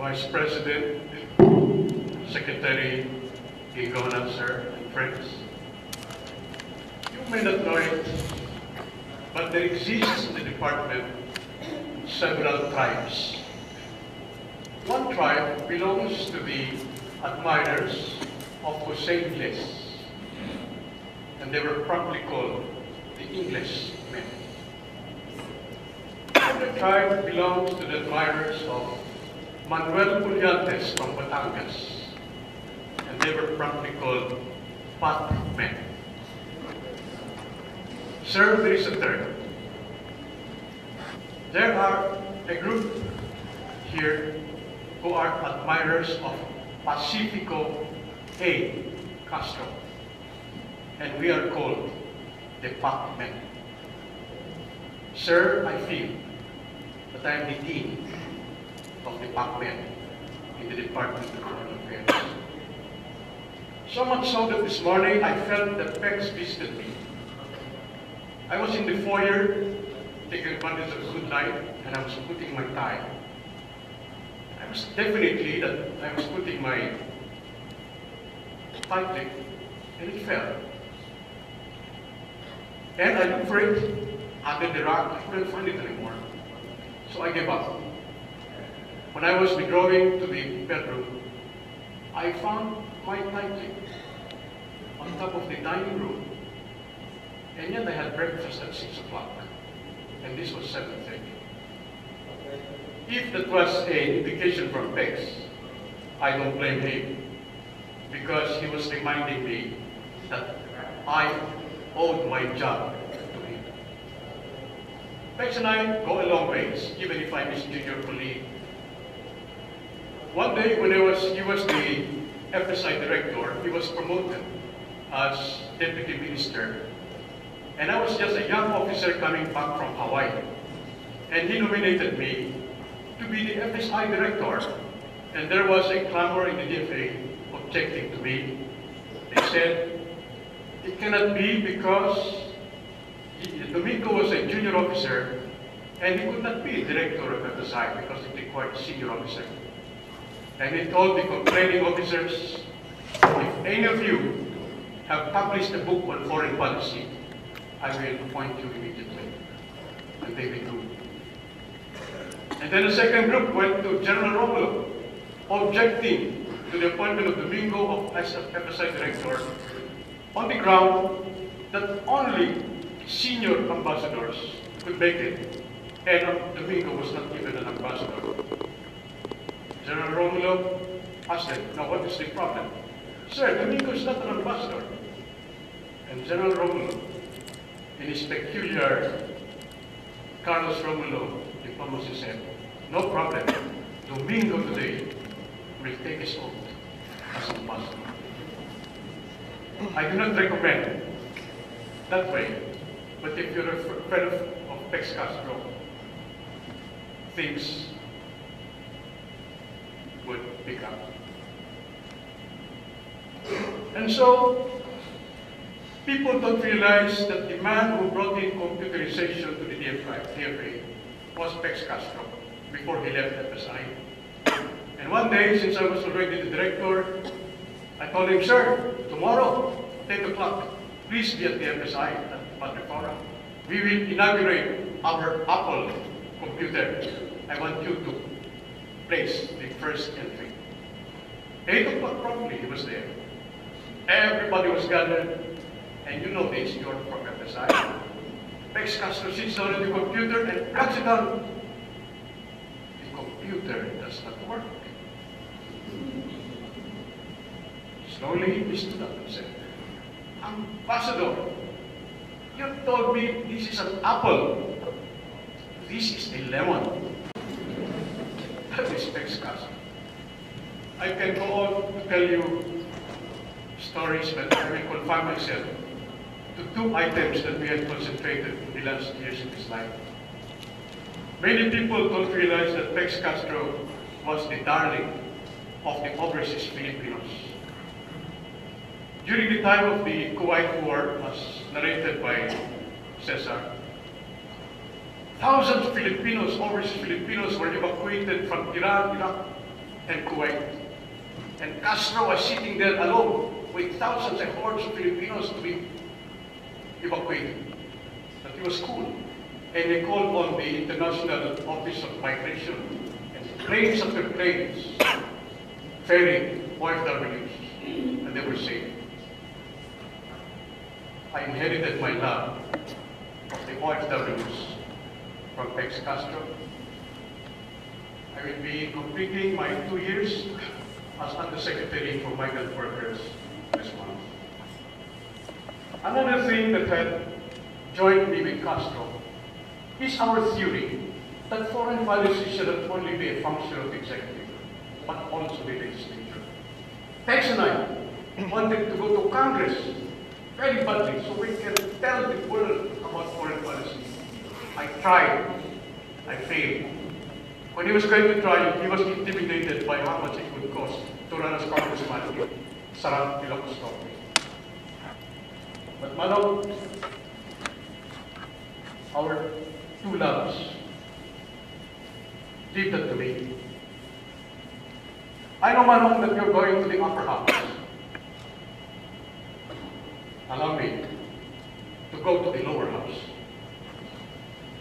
Vice President, Secretary Gingona, sir, and friends. You may not know it, but there exists in the department several tribes. One tribe belongs to the admirers of Hussein Les, and they were promptly called the English men. Another tribe belongs to the admirers of Manuel Pulyantes from Batangas, and they were promptly called Pat men. Sir, there is a third. There are a group here who are admirers of Pacifico Castro, and we are called the Dept men. Sir, I feel that I am the dean of the Dept men in the Department of Foreign Affairs. So much so that this morning I felt that Pex visited me. I was in the foyer taking advantage of a good light, and I was putting my tie. I was definitely that I was putting my tie clip, and it fell. And I looked for it under the rack. I couldn't find it anymore. So I gave up. When I was withdrawing to the bedroom, I found my tie clip on top of the dining room. And yet I had breakfast at 6 o'clock. And this was 7:30. If that was an indication from Pex, I don't blame him, because he was reminding me that I owed my job to him. Pex and I go a long ways, even if I'm his junior colleague. One day when he was the FSI director, he was promoted as deputy minister. And I was just a young officer coming back from Hawaii. And he nominated me to be the FSI director. And there was a clamor in the DFA objecting to me. They said, it cannot be because Domingo was a junior officer and he could not be director of FSI because it required a senior officer. And he told the complaining officers, if any of you have published a book on foreign policy, I will appoint you immediately. And they withdrew. And then a second group went to General Romulo, objecting to the appointment of Domingo as FSI director on the ground that only senior ambassadors could make it, and Domingo was not even an ambassador. General Romulo asked them, now what is the problem? Sir, Domingo is not an ambassador. And General Romulo, in his peculiar Carlos Romulo diplomacy, said, no problem, Domingo today will take his oath as ambassador. I do not recommend that way, but if you're a friend of Pex Castro, things would pick up. And so, people don't realize that the man who brought in computerization to the DFA was Pex Castro before he left FSI. And one day, since I was already the director, I told him, sir, tomorrow, 10 o'clock, please be at the FSI at Padre Fora. We will inaugurate our Apple computer. I want you to place the first entry. 8 o'clock promptly, he was there. Everybody was gathered. And you know this, you're from FSI. Pex Castro sits down at the computer and cuts it on. The computer does not work. Slowly he stood up and said, Ambassador, you told me this is an apple. This is a lemon. That is Pex Castro. I can go on to tell you stories, but I will confine myself to 2 items that we have concentrated in the last years of his life. Many people don't realize that Pex Castro was the darling of the overseas Filipinos. During the time of the Kuwait War, as narrated by Cesar, thousands of Filipinos, overseas Filipinos, were evacuated from Iran, Iraq, and Kuwait. And Castro was sitting there alone with thousands and hordes of Filipinos to be evacuated. But he was cool. And they called on the International Office of Migration, and planes after planes ferrying OFWs, and they were saved. I inherited my love of the OFWs from Pacifico Castro. I will be completing my 2 years as Undersecretary for Migrant Workers this month. Another thing that had joined me with Castro is our theory that foreign policy should not only be a function of the executive, but also the legislature. Tex and I wanted to go to Congress very badly so we can tell the world about foreign policy. I tried, I failed. When he was going to try, he was intimidated by how much it would cost to run as congressman. Sarap Pilakostop. But Manong, our two loves, leave that to me. I know, Manong, that you're going to the upper house. Allow me to go to the lower house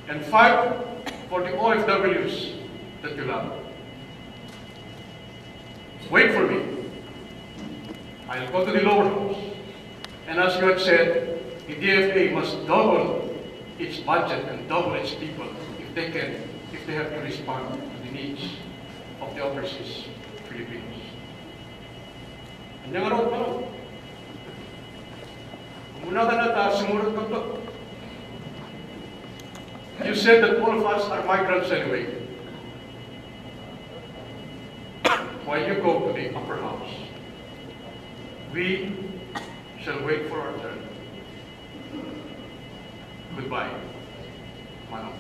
and fight for the OFWs that you love. Wait for me. I'll go to the lower house. And as you had said, the DFA must double its budget and double its people if they have to respond to the needs of the overseas Filipinos. And yung araw pa lang, muna ka na taas, sumurot ka to. You said that all of us are migrants anyway. While you go to the upper house, we shall wait for our turn. Goodbye, Manong.